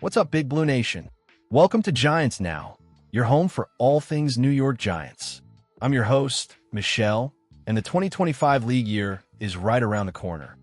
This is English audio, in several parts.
What's up, Big Blue Nation? Welcome to Giants Now, your home for all things New York Giants. I'm your host, Michelle, and the 2025 league year is right around the corner.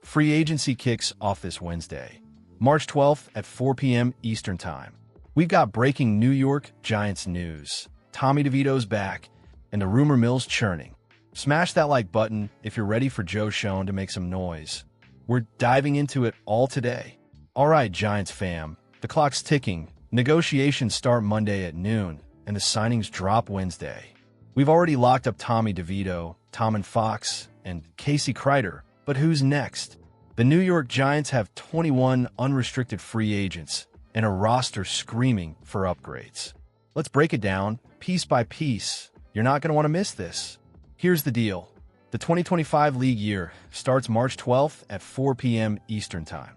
Free agency kicks off this Wednesday, March 12th at 4 p.m. Eastern Time. We've got breaking New York Giants news. Tommy Devito's back, and the rumor mill's churning. Smash that like button if you're ready for Joe Schoen to make some noise. We're diving into it all today. All right, Giants fam, the clock's ticking. Negotiations start Monday at noon, and the signings drop Wednesday. We've already locked up Tommy Devito, Tom and Fox, and Casey Kreider, but who's next? The New York Giants have 21 unrestricted free agents and a roster screaming for upgrades. Let's break it down piece by piece. You're not going to want to miss this. Here's the deal. The 2025 league year starts March 12th at 4 p.m. Eastern Time.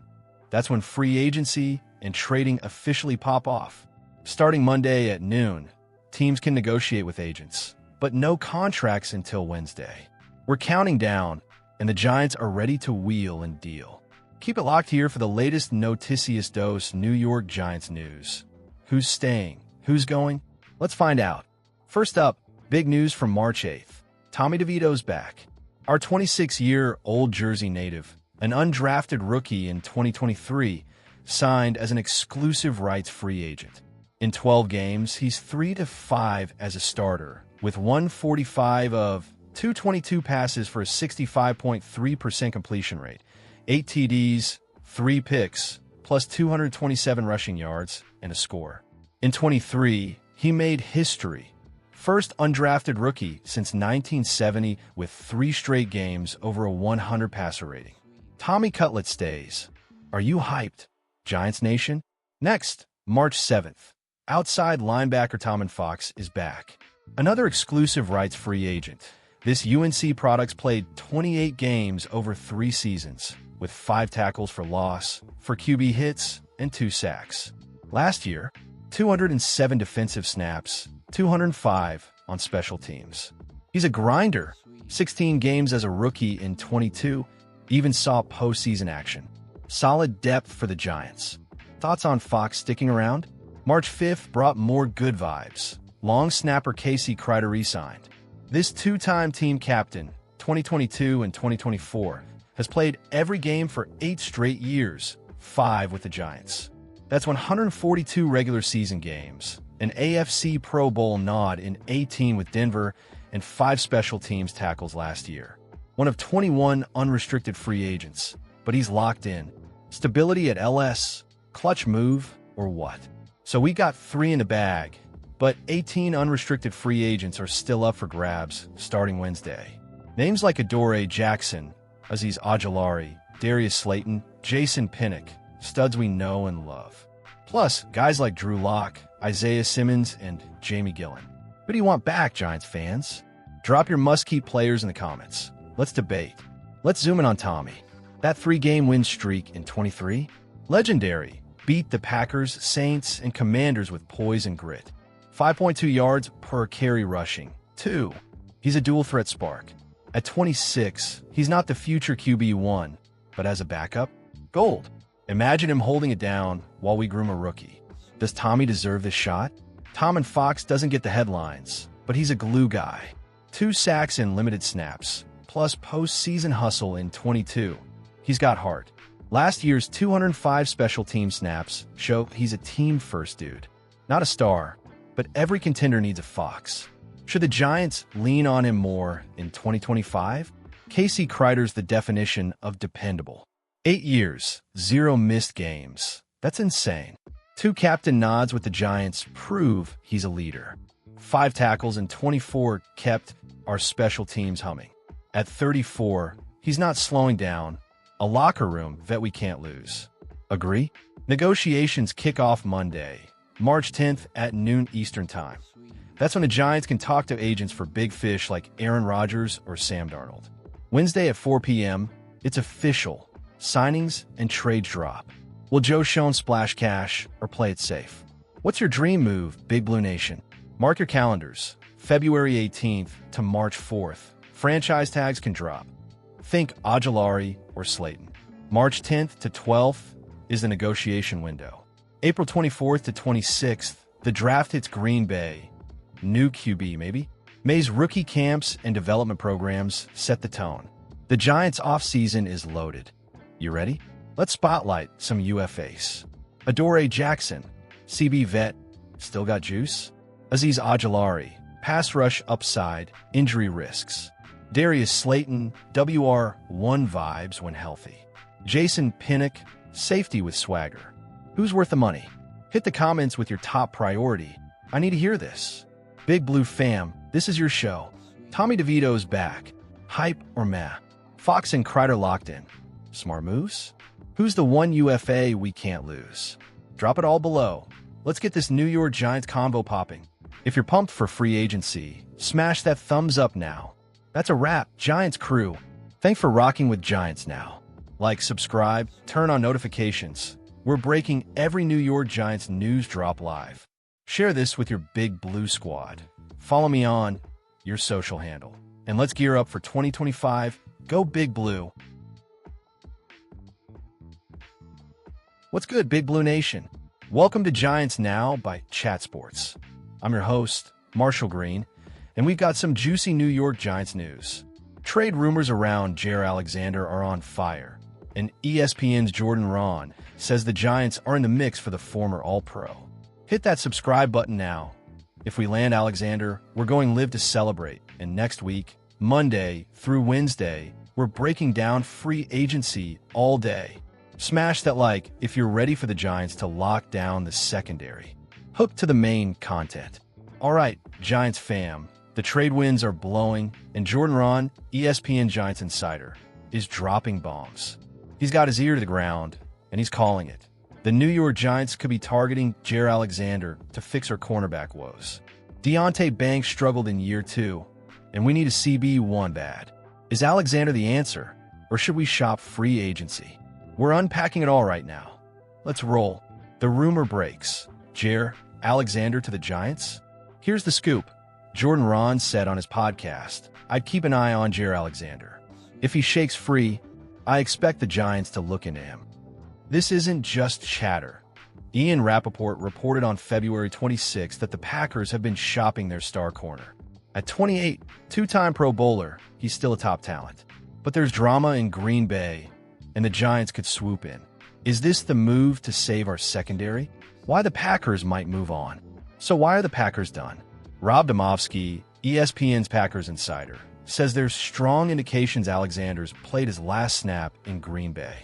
That's when free agency and trading officially pop off. Starting Monday at noon, teams can negotiate with agents, but no contracts until Wednesday. We're counting down, and the Giants are ready to wheel and deal. Keep it locked here for the latest noticious dose New York Giants news. Who's staying? Who's going? Let's find out. First up, big news from March 8th. Tommy DeVito's back. Our 26-year-old Jersey native, an undrafted rookie in 2023, signed as an exclusive rights free agent. In 12 games, he's 3-5 as a starter, with 145 of 222 passes for a 65.3% completion rate, 8 TDs, 3 picks, plus 227 rushing yards, and a score. In 23, he made history. First undrafted rookie since 1970 with 3 straight games over a 100 passer rating. Tommy Cutlet stays. Are you hyped, Giants Nation? Next, March 7th. Outside linebacker Tom and Fox is back. Another exclusive rights free agent. This UNC product's played 28 games over 3 seasons, with 5 tackles for loss, 4 QB hits, and 2 sacks. Last year, 207 defensive snaps, 205 on special teams. He's a grinder. 16 games as a rookie in 22, even saw postseason action. Solid depth for the Giants. Thoughts on Fox sticking around? March 5th brought more good vibes. Long snapper Casey Kreider re-signed. This 2-time team captain, 2022 and 2024, has played every game for 8 straight years, 5 with the Giants. That's 142 regular season games, an AFC Pro Bowl nod in 18 with Denver, and 5 special teams tackles last year. One of 21 unrestricted free agents, but he's locked in. Stability at LS, clutch move, or what? So we got 3 in the bag, but 18 unrestricted free agents are still up for grabs starting Wednesday. Names like Adoree Jackson, Azeez Ojulari, Darius Slayton, Jason Pinnock, studs we know and love. Plus, guys like Drew Lock, Isaiah Simmons, and Jamie Gillen. Who do you want back, Giants fans? Drop your must-keep players in the comments. Let's debate. Let's zoom in on Tommy. That 3-game win streak in 23? Legendary. Beat the Packers, Saints, and Commanders with poise and grit. 5.2 yards per carry rushing. 2. He's a dual-threat spark. At 26, he's not the future QB1, but as a backup, gold. Imagine him holding it down while we groom a rookie. Does Tommy deserve this shot? Tom and Fox doesn't get the headlines, but he's a glue guy. 2 sacks in limited snaps, plus postseason hustle in 22. He's got heart. Last year's 205 special team snaps show he's a team-first dude. Not a star, but every contender needs a Fox. Should the Giants lean on him more in 2025? Casey Kreider's the definition of dependable. 8 years, 0 missed games. That's insane. 2 captain nods with the Giants prove he's a leader. 5 tackles and 24 kept our special teams humming. At 34, he's not slowing down. A locker room that we can't lose. Agree? Negotiations kick off Monday, March 10th at noon Eastern Time. That's when the Giants can talk to agents for big fish like Aaron Rodgers or Sam Darnold. Wednesday at 4 p.m., it's official. Signings and trades drop. Will Joe Schoen splash cash or play it safe? What's your dream move, Big Blue Nation? Mark your calendars. February 18th to March 4th. Franchise tags can drop. Think Ojulari or Slayton. March 10th to 12th is the negotiation window. April 24th to 26th, the draft hits Green Bay. New QB, maybe? May's rookie camps and development programs set the tone. The Giants' offseason is loaded. You ready? Let's spotlight some UFAs. Adoree Jackson, CB vet, still got juice? Azeez Ojulari, pass rush upside, injury risks. Darius Slayton, WR1 vibes when healthy. Jason Pinnock, safety with swagger. Who's worth the money? Hit the comments with your top priority. I need to hear this. Big Blue fam, this is your show. Tommy DeVito's back. Hype or meh? Fox and Kreider locked in. Smart moves? Who's the one UFA we can't lose? Drop it all below. Let's get this New York Giants convo popping. If you're pumped for free agency, smash that thumbs up now. That's a wrap, Giants crew. Thanks for rocking with Giants Now. Like, subscribe, turn on notifications. We're breaking every New York Giants news drop live. Share this with your Big Blue squad. Follow me on your social handle. And let's gear up for 2025. Go Big Blue. What's good, Big Blue Nation? Welcome to Giants Now by Chat Sports. I'm your host, Marshall Green, and we've got some juicy New York Giants news. Trade rumors around Jaire Alexander are on fire, and ESPN's Jordan Ron says the Giants are in the mix for the former All-Pro. Hit that subscribe button now. If we land Alexander, we're going live to celebrate, and next week, Monday through Wednesday, we're breaking down free agency all day. Smash that like if you're ready for the Giants to lock down the secondary. Hook to the main content. All right, Giants fam, the trade winds are blowing, and Jordan Ron, ESPN Giants insider, is dropping bombs. He's got his ear to the ground, and he's calling it. The New York Giants could be targeting Jaire Alexander to fix her cornerback woes. Deonte Banks struggled in year 2, and we need a CB1 bad. Is Alexander the answer, or should we shop free agency? We're unpacking it all right now. Let's roll. The rumor breaks. Jaire Alexander to the Giants? Here's the scoop. Jordan Ron said on his podcast, I'd keep an eye on Jaire Alexander. If he shakes free, I expect the Giants to look into him. This isn't just chatter. Ian Rappaport reported on February 26 that the Packers have been shopping their star corner. At 28, two-time Pro Bowler, he's still a top talent. But there's drama in Green Bay, and the Giants could swoop in. Is this the move to save our secondary? Why the Packers might move on. So why are the Packers done? Rob Demovsky, ESPN's Packers insider, says there's strong indications Alexander's played his last snap in Green Bay.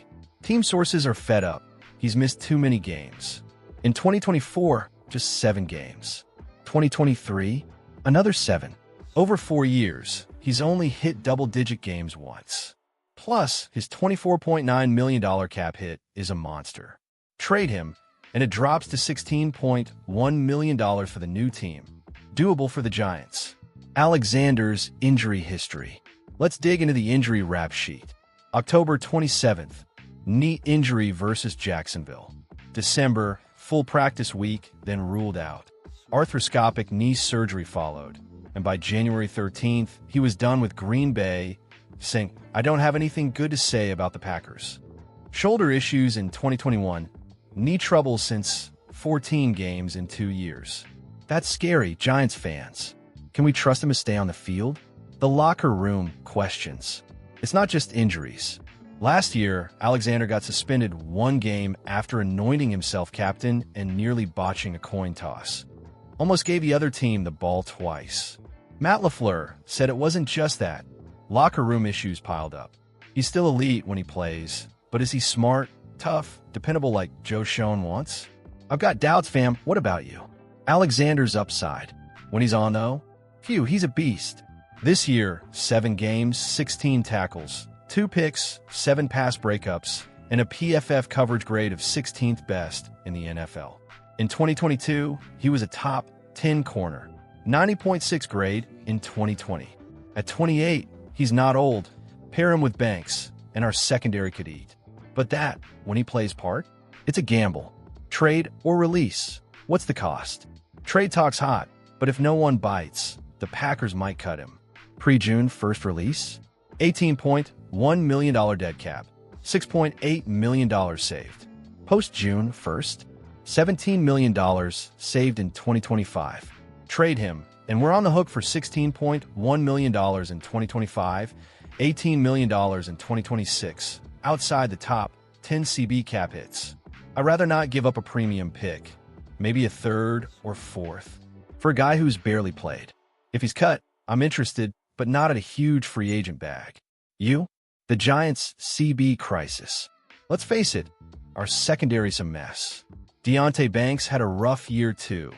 Team sources are fed up. He's missed too many games. In 2024, just 7 games. 2023, another 7. Over 4 years, he's only hit double-digit games once. Plus, his $24.9 million cap hit is a monster. Trade him, and it drops to $16.1 million for the new team. Doable for the Giants. Alexander's injury history. Let's dig into the injury rap sheet. October 27th, knee injury versus Jacksonville. December, full practice week, then ruled out. Arthroscopic knee surgery followed, and by January 13th, he was done with Green Bay, saying, I don't have anything good to say about the Packers. Shoulder issues in 2021, knee trouble since 14 games in 2 years. That's scary, Giants fans. Can we trust him to stay on the field? The locker room questions. It's not just injuries. Last year, Alexander got suspended 1 game after anointing himself captain and nearly botching a coin toss. Almost gave the other team the ball twice. Matt LaFleur said it wasn't just that. Locker room issues piled up. He's still elite when he plays, but is he smart, tough, dependable like Joe Schoen wants? I've got doubts, fam. What about you? Alexander's upside. When he's on, though, phew, he's a beast. This year, 7 games, 16 tackles, 2 picks, 7 pass breakups, and a PFF coverage grade of 16th best in the NFL. In 2022, he was a top 10 corner, 90.6 grade in 2020. At 28, he's not old. Pair him with Banks, and our secondary could eat. But that, when he plays part, it's a gamble. Trade or release. What's the cost? Trade talk's hot, but if no one bites, the Packers might cut him. Pre-June first release? $18.1 million dead cap, $6.8 million saved. Post-June 1st, $17 million saved in 2025. Trade him, and we're on the hook for $16.1 million in 2025, $18 million in 2026, outside the top 10 CB cap hits. I'd rather not give up a premium pick, maybe a third or fourth, for a guy who's barely played. If he's cut, I'm interested, but not at a huge free agent bag. You? The Giants' CB crisis. Let's face it, our secondary's a mess. Deonte Banks had a rough year too.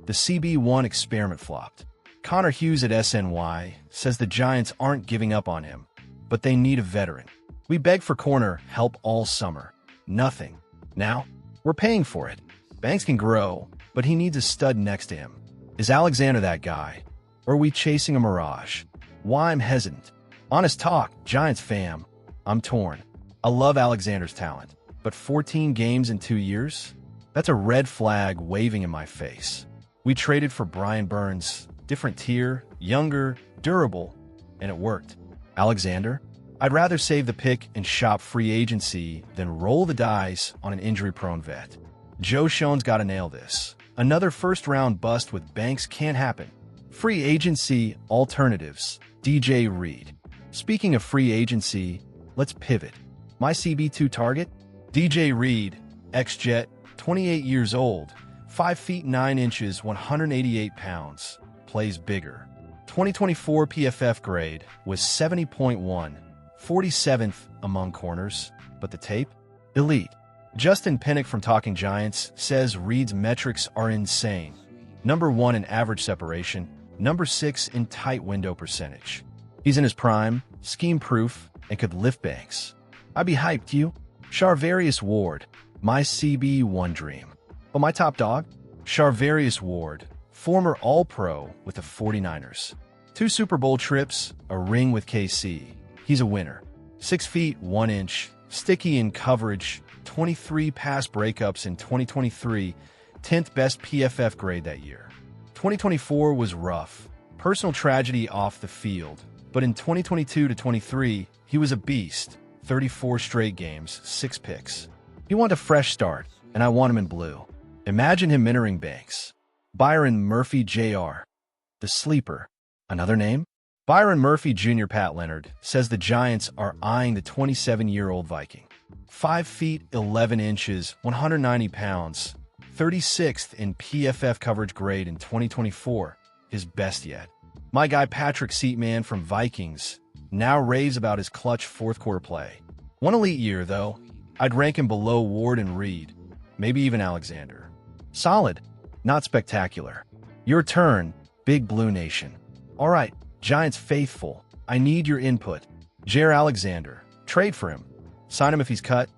The CB1 experiment flopped. Connor Hughes at SNY says the Giants aren't giving up on him, but they need a veteran. We begged for corner help all summer. Nothing. Now, we're paying for it. Banks can grow, but he needs a stud next to him. Is Alexander that guy? Or are we chasing a mirage? Why I'm hesitant. Honest talk, Giants fam. I'm torn. I love Alexander's talent, but 14 games in 2 years? That's a red flag waving in my face. We traded for Brian Burns, different tier, younger, durable, and it worked. Alexander? I'd rather save the pick and shop free agency than roll the dice on an injury-prone vet. Joe Schoen's gotta nail this. Another first-round bust with Banks can't happen. Free agency alternatives. DJ Reed. Speaking of free agency, let's pivot. My CB2 target? DJ Reed, ex-Jet, 28 years old, 5 feet 9 inches, 188 pounds, plays bigger. 2024 PFF grade was 70.1, 47th among corners, but the tape? Elite. Justin Pinnock from Talking Giants says Reed's metrics are insane. Number 1 in average separation, number 6 in tight window percentage. He's in his prime, scheme-proof, and could lift Banks. I'd be hyped, you. Charvarius Ward, my CB1 dream. But my top dog? Charvarius Ward, former All-Pro with the 49ers. 2 Super Bowl trips, a ring with KC. He's a winner. 6 feet 1 inch, sticky in coverage, 23 pass breakups in 2023, 10th best PFF grade that year. 2024 was rough. Personal tragedy off the field. But in 2022 to 23, he was a beast. 34 straight games, 6 picks. He wanted a fresh start, and I want him in blue. Imagine him mentoring Banks. Byron Murphy Jr., the sleeper. Another name? Byron Murphy Jr. Pat Leonard says the Giants are eyeing the 27-year-old Viking. 5 feet 11 inches, 190 pounds, 36th in PFF coverage grade in 2024, his best yet. My guy Patrick Seatman from Vikings now raves about his clutch fourth-quarter play. One elite year, though. I'd rank him below Ward and Reed, maybe even Alexander. Solid, not spectacular. Your turn, Big Blue Nation. All right, Giants faithful, I need your input. Jair Alexander, trade for him. Sign him if he's cut,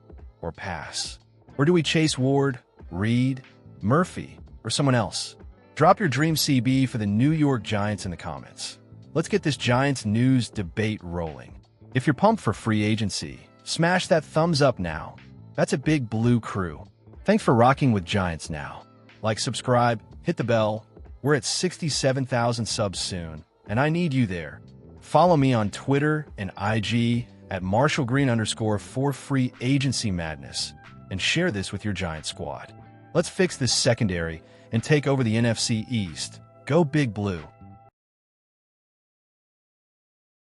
or pass. Or do we chase Ward, Reed, Murphy, or someone else? Drop your dream CB for the New York Giants in the comments. Let's get this Giants news debate rolling. If you're pumped for free agency, smash that thumbs up now. That's a big blue crew. Thanks for rocking with Giants Now. Like, subscribe, hit the bell. We're at 67,000 subs soon, and I need you there. Follow me on Twitter and IG at @MarshallGreen_ for free agency madness, and share this with your Giant squad. Let's fix this secondary and take over the NFC East. Go Big Blue.